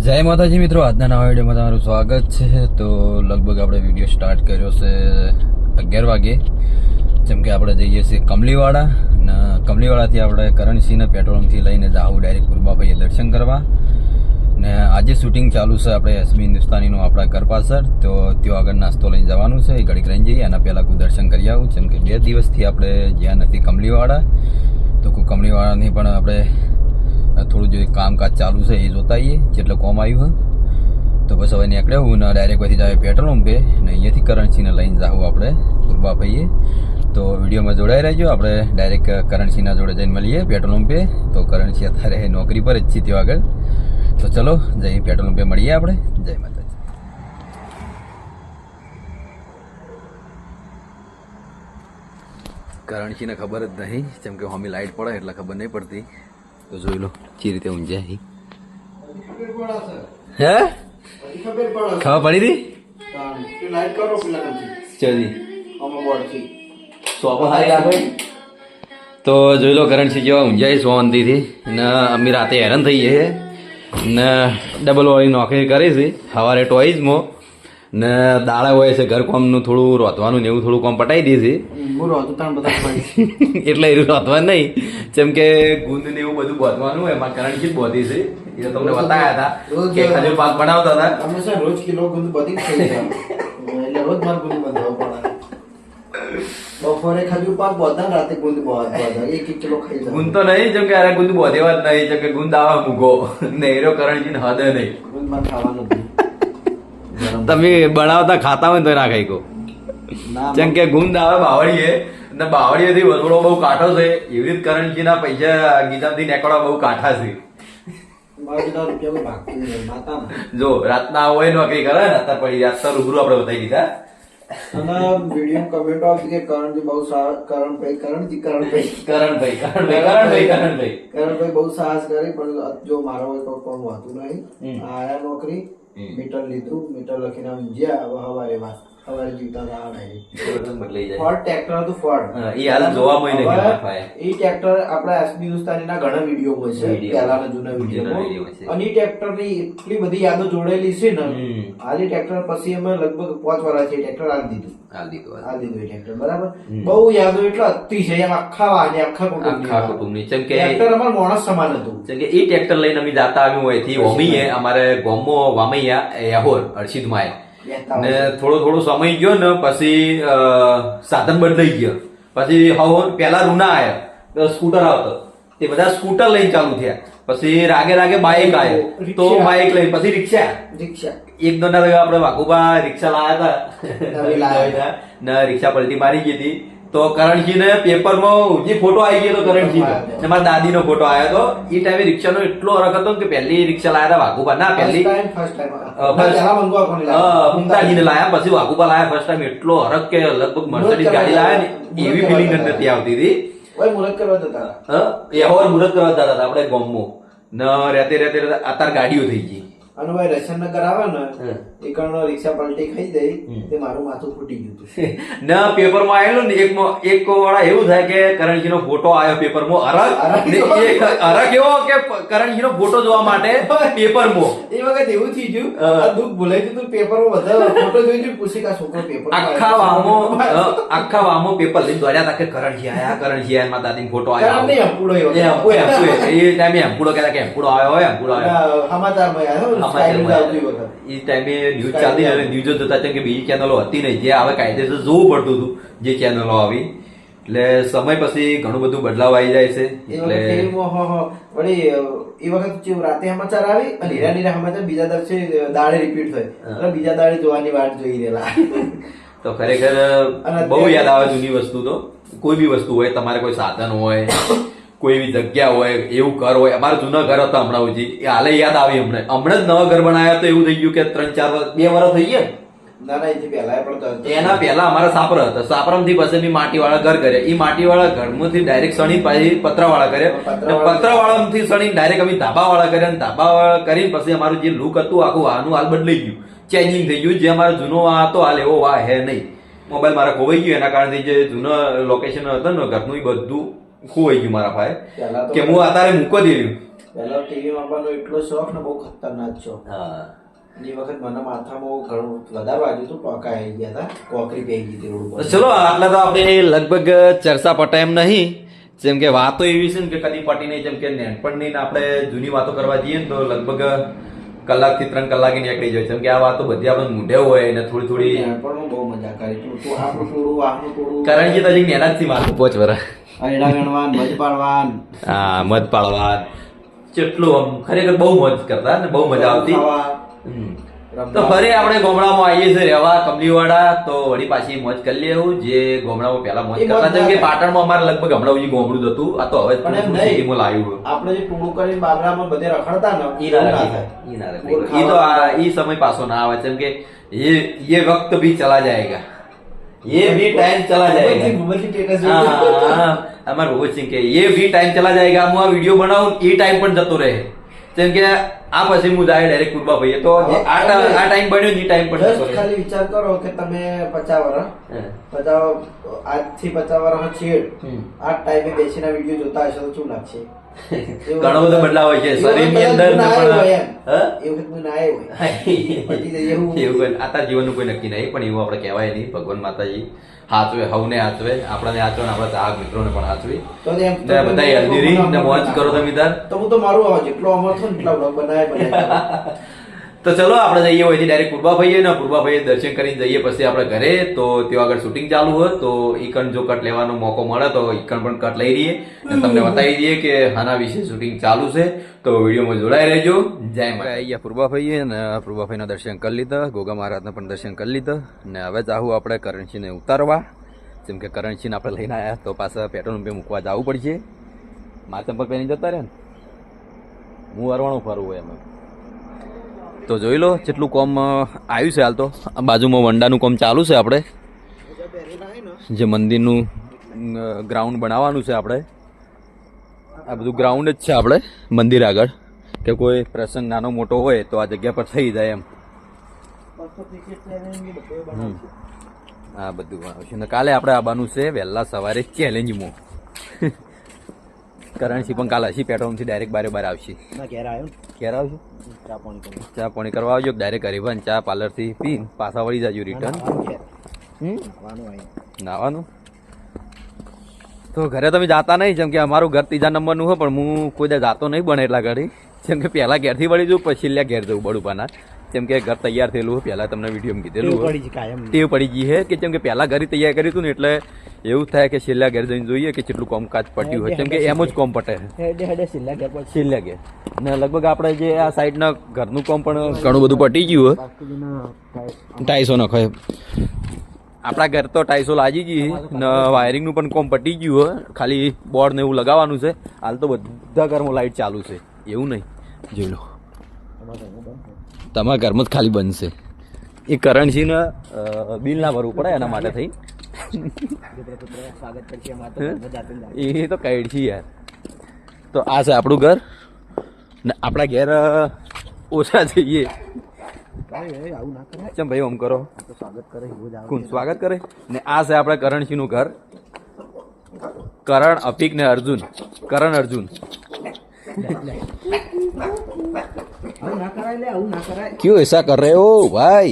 જય માતાજી મિત્રો, આજના નવા વિડીયોમાં તમારું સ્વાગત છે. તો લગભગ આપણે વિડીયો સ્ટાર્ટ કર્યો છે 11 વાગે. જેમ કે આપણે જઈએ છીએ કમલીવાડા, અને કમલીવાડાથી આપણે કરણસિંહના પેટ્રોલથી લઈને જાવું ડાયરેક્ટ ગુરબાભાઈએ દર્શન કરવા. ને આજે શૂટિંગ ચાલુ છે આપણે એસબી હિન્દુસ્તાનીનું આપણા ઘર પાછળ. તો ત્યાં આગળ નાસ્તો લઈને જવાનું છે, એ ઘડીક રહીને જઈએ. એના પહેલાં કોઈ દર્શન કરી આવું, જેમ કે 2 દિવસથી આપણે જ્યાં નથી કમલીવાડા, તો કમલીવાડાની પણ આપણે થોડું જે કામકાજ ચાલુ છે એ જોતા આવીએ, જેટલે કોમ આવ્યું હોય. તો બસ હવે નીકળ્યા હું ને ડાયરેક્ટ પછી જાય પેટ્રોલ પંપે, ને અહીંયાથી કરણસિંહને લઈને જાઉં આપણે ગુરબાભાઈએ. તો વિડીયોમાં જોડાઈ રહેજો. આપણે ડાયરેક્ટ કરણસિંહના જોડે જઈને મળીએ પેટ્રોલ પંપે. તો કરણસિંહ અત્યારે નોકરી પર જ છે ત્યાં આગળ. તો ચલો જઈ પેટ્રોલ પંપે મળીએ આપણે. જય માતાજી. કરણસિંહને ખબર જ નહીં, જેમ કે હોમી લાઇટ પડે એટલે ખબર નહીં પડતી. તો જોઈ લો ચી રીતે ઊંઝ્યા હે. ખબર પડી હતી તો જોઈ લો કરણસિંહ જેવા ઊંઝાય સોનતીથી. ને અમે રાતે હેરાન થઈએ ને ડબલ વાળી નોકરી કરી છે. સવારે ટોઈઝમાં ને દાડા હોય છે ઘર કોમનું થોડું રોતવાનું ને એવું થોડું કોમ પટાઈ દે છે. એટલે એવું રોતવાનું નહીં, જેમ કે ગુંદ ને એવું બધું બોધવાનું હોય. એમાં કરણસિંહ જ બોધી છે, એ તો તમને બતાવ્યા હતા કે ખજૂર પાક બનાવતા હતા. અમે સર રોજ કિલો ગુંદ બધી ખાઈ જાય એટલે રોજ માર ગુંદ બંધાવવો પડે. બપોરે ખજૂર પાક બોધા, રાતે ગુંદ બોધા, 1 કિલો ખાઈ જાય. ગુંદ તો નહીં, જેમ કે અરે ગુંદ બોધેવા જ નહીં, જેમ કે ગુંદ આવા મૂકો ને એરો કરણસિંહ હદ નહીં. ગુંદ માર ખાવાનું તમે બનાવતા ખાતા હોય તો ના ખાઈ કો, જેમ કે ગુંદ આવે બાવળીએ ને બાવળીએથી વસોડો બહુ કાઠો છે. એવી રીતે કરણસિંહના પૈસા ગીતાથી નેકળવા બહુ કાઠા છે. જો રાતના હોય નોકરી કરે ને અત્યારે પડી રાત રૂબરૂ આપણે બતાવી દીધા. અને વિડીયો કમેન્ટ આવતી કે કરણજી બહુ સારા, કરણભાઈ બહુ સાહસ કરી, પણ જો મારો હોય તો કોણ હોતું નહીં. આયા નોકરી, મીટર લીધું, મીટર લખીને ઊંઝ્યા. હવે સવારે જીવતા ફોર્ડ ટ્રેક્ટર હતું. ફોર્ડ એ હાલ જોવા મળે એ ટ્રેક્ટર આપણા એસબી હિન્દુસ્તાનીના ઘણા વિડીયોમાં છે, પહેલાના જૂના વિડીયોમાં. અને એ ટ્રેક્ટરની એટલી બધી યાદો જોડેલી છે ને. હાલ એ ટ્રેક્ટર પછી અમે લગભગ 5 વર્ષથી ટ્રેક્ટર હાલ દીધું એ ટ્રેક્ટર. બરાબર, બહુ યાદો એટલે અતિશય એમ આખા વાને આખા કુટુંબની. જેમ કે ટ્રેક્ટર અમારું માણસ સમાન હતું. જેમ કે એ ટ્રેક્ટર લઈને અમે જાતા આવ્યું હોય થી ઓમીએ અમારે ગોમો વામૈયા એહોર હર્ષિદમાં ને થોડો સમય ગયો ને પછી સાધન બદલાઈ ગયો. પછી હવે પેલા રૂના આવ્યા, સ્કૂટર આવતો, તે બધા સ્કૂટર લઈને ચાલુ થયા. પછી રાગે બાઇક આવ્યો, તો બાઇક લઈને પછી રિક્ષા. એક દોના આપડે વાઘુબા રિક્ષા લાયા હતા ને રિક્ષા પલટી મારી ગઈ હતી. તો કરણસિંહ ને પેપરમાં જે ફોટો આવી ગયો હતો કરણસિંહ ને મારા દાદી નો ફોટો આવ્યો હતો. એ ટાઈમે રિક્ષાનો એટલો હરક હતો કે પહેલી રિક્ષા લાયા હતા વાઘુબા, ના પહેલી મુમતાજી ને લાયા, પછી વાઘુબા લાયા ફર્સ્ટ ટાઈમ. એટલો હરક કે લગભગ મર્સિડીઝ ગાડી લાયા ને એવી ફિલિંગ નથી આવતી હતી. મુહૂર્ત કરવા જતા મુહૂર્ત કરવા જતા હતા આપણે ગોમો ને રહેતે અત્યારે ગાડીઓ થઈ ગઈ. અને ભાઈ રશનનગર આવે ને એ કણ રિક્ષા પલટી ખાઈ દઈ, તે મારું માથું ફૂટી ગયું હતું. ને પેપરમાં આવેલું ને એક વાળા એવું થાય કે કરણસિંહ નો ફોટો આવ્યો પેપરમાં, અરગ એવો કે કરણસિંહ નો ફોટો જોવા માટે પેપરમાં. એ વખત એવું થઈ ગયું, દુઃખ ભૂલાઈ ગયું. પેપરમાં બધા ફોટો જોઈને પૂછી કે છોકરો પેપર આખા વામો પેપર લઈને દોડ્યા હતા કે કરણસિંહ આયા મારા દાદી ફોટો આવ્યો. એ ટાઈમે એમ્પુડો કહેતા કે એમ્પુડો આવ્યો હોય, એમ્પુડો આવ્યો સમાચારમાં આવ્યો. એ ટાઈમે ન્યૂઝ ચાલતી અને ન્યૂઝ જોતા કે બીજી ચેનલો હતી નહીં, જે હવે કાયદેસર જોવું પડતું હતું જે ચેનલો આવી. એટલે સમય પછી ઘણું બધું બદલાવ આવી જાય છે. એટલે વળી એ વખત રાતે સમાચાર આવી અને હીરા સમાચાર બીજા દિવસે દાડે રિપીટ થાય, એટલે બીજા દાડે જોવાની વાટ જોઈ રહેલા. તો ખરેખર બહુ યાદ આવે જૂની વસ્તુ. તો કોઈ બી વસ્તુ હોય, તમારે કોઈ સાધન હોય, કોઈ એવી જગ્યા હોય, એવું ઘર હોય. અમારા જૂના ઘર હતા હમણાં ઉજી, એ હાલે યાદ આવી. હમણાં જ નવા ઘર બનાવ્યા તો એવું થઈ ગયું કે 3-4 વર્ષ 2 વર્ષ થઈ ગયા. એના પહેલા અમારા સાપર હતા. સાપરમથી પછી માટીવાળા ઘર કર્યા. એ માટીવાળા ઘરમાંથી ડાયરેક્ટ સણી પછી પતરાવાળા કર્યા. પતરાવાળાથી સણી ડાયરેક્ટ અમે ધાબાવાળા કર્યા. ધાબાવાળા કરીને પછી અમારું જે લુક હતું આખું આનું હાલ બદલાઈ ગયું, ચેન્જિંગ થઈ ગયું. જે અમારો જૂનો વા હતો હાલ એવો વા હે નહીં. મોબાઈલ મારા ખોવાઈ ગયો, એના કારણે જે જૂનો લોકેશન હતું ને ઘરનું એ બધું ખોવાઈ ગયું મારા ભાઈ, કે હું અત્યારે મૂકો દેવું. પહેલા ટીવી આપવાનો એટલો શોખ ને બહુ ખતરનાક શોખ. હા એ વખત મને માથામાં ઘણું વધારે વાગ્યું હતું, ટોકા આવી ગયા હતા, કોકરી પી ગઈ હતી રોડ તો પર. ચલો આટલા તો આપણે લગભગ ચર્ચા પટાય એમ નહીં. જેમ કે વાતો એવી છે ને કે કદી પટી નહીં. જેમ કે નાનપણની ને આપણે જૂની વાતો કરવા જઈએ ને તો લગભગ કલાકથી 3 કલાકે નીકળી જાય. જેમ કે આ વાતો બધી આપણે મૂઢે હોય ને થોડી થોડી નાનપણમાં બહુ મજા કરી. તું આપણું ટોળું, આપણું ટોળું. કારણ કે તો હજી નેના જ થી મારું 5 વર્ષ. અરડા ગણવાન, મજ પાડવાન. હા મધ પાડવા કેટલું આમ ખરેખર બહુ મોજ કરતા ને બહુ મજા આવતી. ખાવા, તો ફરી આપણે ગોમડામાં આવીએ છીએ રહેવા કમલીવાડા. તો વળી પાછી મોજ કરી લઈએ એવું જે ગોમડામાં પહેલા મોજ એ કરતા. મોજ જેમ કે ના પાટણમાં અમારે લગભગ હમણાં સુધી ગોમડું જ હતું. આ તો હવે પણ એમ થોડું નહીં. સિટીમાં લાવ્યું. આપણે જે ટોળું કરીને બાબરામાં બધે રખડતા ને ઈ એવું ના ના રખાય. થાય. ઈ ના રખાય. બોલ ઈ તો ખાવા. ઈ સમય પાછો ના આવે. જેમ કે ये वक्त भी चला जाएगा, ये भी टाइम चला जाएगा. ભૂપતજી status હા, અમાર ભગત સિંહ કે ये भी टाइम चला जाएगा. હું આ વિડીયો બનાવું એ ટાઈમ પણ જતો રહે. જેમ કે આ પછી હું જાય ડાયરેક્ટ કુરબા ભાઈએ તો જે આ ટાઈમ બન્યો એ ટાઈમ પણ જતો Just રહે. ખાલી વિચાર કરો કે તમે 50 વર્ષ આજથી 50 વર્ષ છેડ આ ટાઈમે બેસીને વિડીયો જોતા હશો તો શું લાગશે? ઘણો બધો બદલાવ હોય છે શરીરની અંદર ને પણ એવું કઈ ના આવ્યું હોય. પછી તો એવું એવું કોઈ આતા જીવનનું કોઈ નક્કી નહીં. પણ એવું આપણે કહેવાય નહીં. ભગવાન માતાજી હાચવે, હવને હાચવે, આપણને હાચવે ને આપણા ચાહક મિત્રોને પણ હાચવે. તો એમ ને બધા હેલ્ધી રહી ને મોજ કરો તમે તાર. તો હું તો મારું આવા જેટલો અમર થયો ને એટલા vlog બનાવે. તો ચલો આપણે જઈએ હોય ડાયરેક્ટ કુરબા ભાઈએ ને કુરબા ભાઈએ દર્શન કરીને જઈએ પછી આપણે ઘરે. તો ત્યાં આગળ શૂટિંગ ચાલુ હોય તો ઈકણ જો કટ લેવાનો મોકો મળે તો ઈકણ પણ કટ લઈ રહીએ અને તમને બતાવી દઈએ કે આના વિશે શૂટિંગ ચાલુ છે. તો વિડીયોમાં જોડાઈ રહેજો. જય માતા. અહીંયા પૂર્વા ભાઈએ ને પૂર્વા ભાઈના દર્શન કરી લીધા, ગોગા મહારાજના પણ દર્શન કરી લીધા ને હવે જાહું આપણે કરણસિંહને ઉતારવા. જેમ કે કરણસિંહને આપણે લઈને આવ્યા તો પાછા પેટ્રોલ પંપે મૂકવા જવું પડશે. મારા ચંપલ પહેરીને જતા રહ્યા ને હું અરવાણું ફરવું હોય એમ. તો જોઈ લો જેટલું કોમ આવ્યું છે હાલ. તો બાજુમાં વંડાનું કોમ ચાલુ છે. આપણે જે મંદિરનું ગ્રાઉન્ડ બનાવવાનું છે આપણે. આ બધું ગ્રાઉન્ડ જ છે આપણે મંદિર આગળ કે કોઈ પ્રસંગ નાનો મોટો હોય તો આ જગ્યા પર થઈ જાય એમ. આ બધું બનાવશે ને કાલે આપણે આવવાનું છે વહેલા સવારે ચેલેન્જમાં. કરણસિંહ પણ કાલે હસી પેટ્રોલથી ડાયરેક્ટ બારે આવશે. ઘેર આવ્યો, ક્યારે આવશે? ચા પાણી કરવા આવજો. ડાયરેક્ટ હરિભાન ચા પાર્લરથી પી પાછા વળી જાજો રિટર્ન. નાવાનું તો ઘરે તમે જાતા નહીં. જેમ કે અમારું ઘર 3જા નંબરનું હોય પણ હું કોઈ દે જાતો નહીં બને એટલા ઘડી. જેમ કે પહેલા ઘેરથી વળી જવું પછી લ્યા ઘેર જવું બડુપાના. જેમ કે ઘર તૈયાર થયેલું હોય પહેલા તમને વિડીયો કીધેલું ટેવ પડી ગઈ છે કે જેમ કે પહેલા ઘરે તૈયાર કર્યું હતું ને એટલે એવું થાય કે છેલ્લા ઘેર જઈને જોઈએ કે કેટલું કામકાજ પટ્યું હોય. જેમ કે એમ જ કોમ પટે છેલ્લા ઘેર ને લગભગ આપણે જે આ સાઈડના ઘરનું કામ પણ ઘણું બધું પટી ગયું હોય. 250 નખાય આપણા ઘર તો 250 લાગી ગઈ ને વાયરિંગનું પણ કોમ પટી ગયું હોય. ખાલી બોર્ડ ને એવું લગાવવાનું છે. હાલ તો બધા ઘરમાં લાઇટ ચાલુ છે. એવું નહીં જોઈ લો તમારા ઘરમાં જ ખાલી બનશે. એ કરણસિંહને બિલ ના ભરવું પડે એના માટે થઈ. એ તો કઈડ છે યાર. તો આ છે આપણું ઘર ને આપણા ઘેર ઓછા જઈએ. ચમ ભાઈ આમ કરો કોણ સ્વાગત કરે ને. આ છે આપણા કરણસિંહનું ઘર. કરણ, અફીક ને અર્જુન. કરણ અર્જુન क्यों ऐसा कर रहे हो भाई?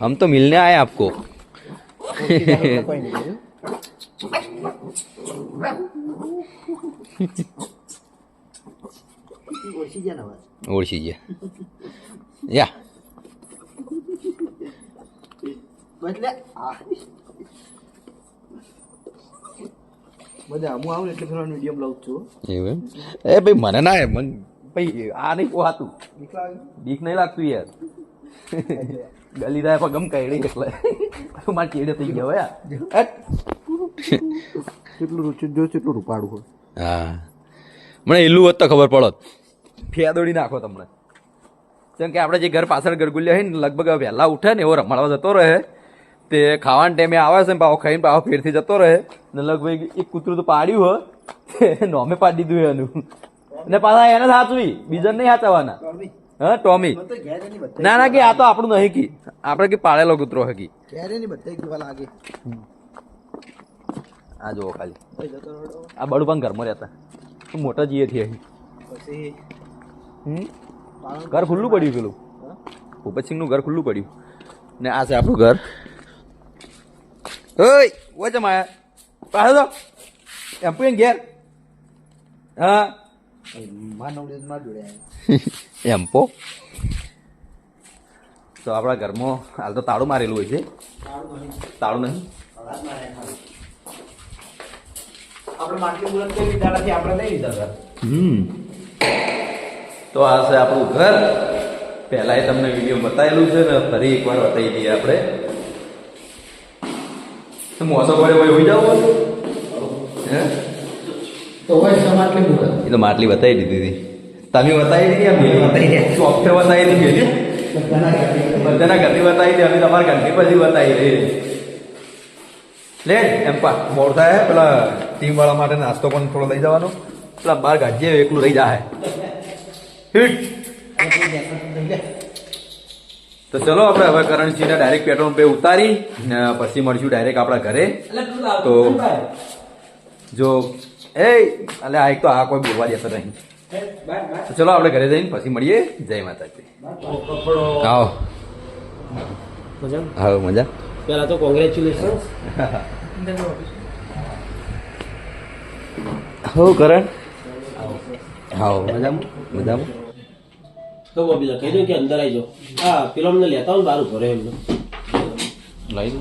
हम तो मिलने आए आपको. ओळखी ગયા યા બધા હું આવું એટલે ફેરવાનો વિડીયો લઉં છું. એવું એમ? એ ભાઈ મને ના એમ ભાઈ આ નહીં પોહાતું. બીક નહીં લાગતું યાર. ગલી થાય પણ ગમ કઈ એટલે મારે ચેડે થઈ ગયો યાર. કેટલું જો કેટલું રૂપાડું હોય. હા મને એટલું હોત તો ખબર પડત. ફેદોડી નાખો તમને. જેમ કે આપણે જે ઘર પાછળ ગરગુલ્યા હોય ને લગભગ વહેલા ઉઠે ને એવો રમાડવા જતો રહે. તે ખાવાના ટાઈમે આવે છે ને પાવો ખાઈને પાવો ફેરથી જતો રહે ને લગભગ એક કૂતરું તો પાડ્યું હોય તે નોમે પાડી દીધું એનું ને પાછા એને સાચવી બીજાને નહીં સાચવવાના. હા ટોમી ના ના કે આ તો આપણું નહીં કી આપણે કે પાળેલો કૂતરો હકી. આ જુઓ ખાલી આ બડું પણ ઘરમાં રહેતા મોટા જઈએ છીએ. ઘર ખુલ્લું પડ્યું પેલું ભૂપતસિંહનું ઘર ખુલ્લું પડ્યું ને આ છે આપણું ઘર. ઓય ઓય જમાયા પાછો તો એમ પૂછે ઘેર. હા એમ પો તો આપણા ઘરમાં હાલ તો તાળું મારેલું હોય છે. તાળું નહીં આપણે માટલી બુલંદ કરી લીધા નથી, આપણે નહીં લીધા ઘર. તો આ છે આપણું ઘર. પહેલા તમને વિડીયો બતાવેલું છે ને ફરી એકવાર બતાવી દઈએ આપણે. મોસો પડે ભાઈ હોઈ જાવ હે તો હોય માટલી બુલંદ એ તો માટલી બતાવી દીધી હતી. તમે બતાવી દીધી એમ બતાવી સોફ્ટવેર બતાવી દીધી બધાના ઘરની બતાવી દીધી. અમે તમારા ઘરની પછી બતાવી દે લે એમ પા મોડ થાય. પેલા ટીમ વાળા માટે નાસ્તો પણ થોડો લઈ જવાનો. પેલા બાર ગાડીએ એકલું રહી જાય હિટ. તો ચલો આપણે હવે કરણસિંહને ડાયરેક્ટ પેટ્રોલ પંપે ઉતારી ને પછી મળશું ડાયરેક્ટ આપણા ઘરે. તો જો એ એટલે આ એક તો આ કોઈ બોલવા દેતો નહીં. તો ચલો આપણે ઘરે જઈને પછી મળીએ. જય માતાજી. આવો હા મજા. પેલા તો કોંગ્રેચ્યુલેશન. હો કરણ હા મજામાં મજામાં. તો બીજા કહી દો કે અંદર આવી જાઓ. હા પેલો અમને લેતા હોય બારું ભરે એમને લઈ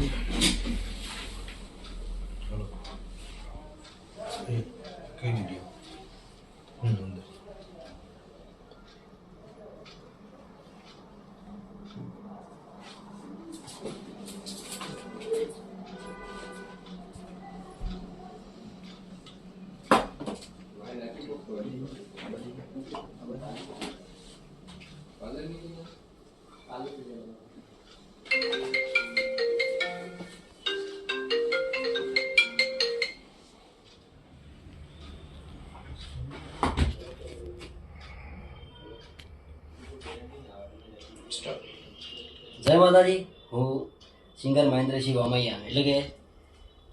જય માતાજી. હું સિંગર મહેન્દ્રસિંહ વામૈયા એટલે કે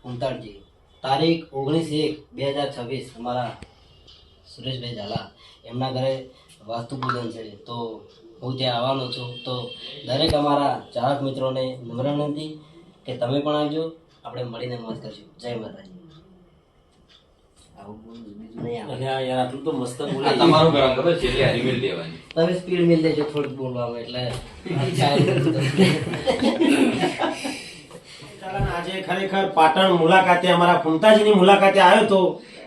ઉંતાડજી. તારીખ 19/1/2026 અમારા સુરેશભાઈ ઝાલા એમના ઘરે વાસ્તુ પૂજન છે. તો હું ત્યાં આવવાનો છું. તો દરેક અમારા ચાહક મિત્રોને નમ્ર વિનંતી કે તમે પણ આવજો, આપણે મળીને મોજ કરશું. જય માતાજી. આવું બોલું બીજું નહીં આવે. યાર આટલું તો મસ્ત બોલે. તમારું ગરમ ખબર છે એટલે હારી મિલ દેવાની. તમે સ્પીડ મિલ દેજો થોડીક બોલવામાં એટલે આજે ખરેખર પાટણ મુલાકાતે અમારા ફૂમતાજીની મુલાકાતે આવ્યો તો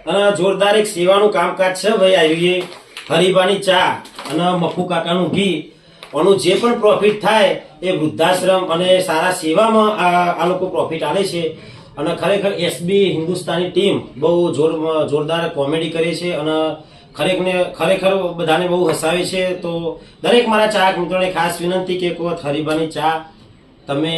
અને જોરદાર એક સેવાનું કામકાજ છે ભાઈ. આવ્યું હરીબાની ચા અને મફુ કાકાનું ઘી આનું જે પણ પ્રોફિટ થાય એ વૃદ્ધાશ્રમ અને સારા સેવામાં આ લોકો પ્રોફિટ આલે છે. અને ખરેખર એસબી હિન્દુસ્તાની ટીમ બહુ જોરદાર કોમેડી કરે છે અને ખરેખર બધાને બહુ હસાવે છે. તો દરેક મારા ચાહક મિત્રોને ખાસ વિનંતી કે એક વખત હરીબાની ચા તમે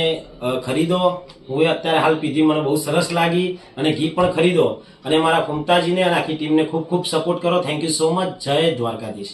ખરીદો. હું અત્યારે હાલ પીધી, મને બહુ સરસ લાગી. અને ઘી પણ ખરીદો અને મારા ફૂમતાજીને અને આખી ટીમને ખૂબ ખૂબ સપોર્ટ કરો. Thank you so much. જય દ્વારકાધીશ.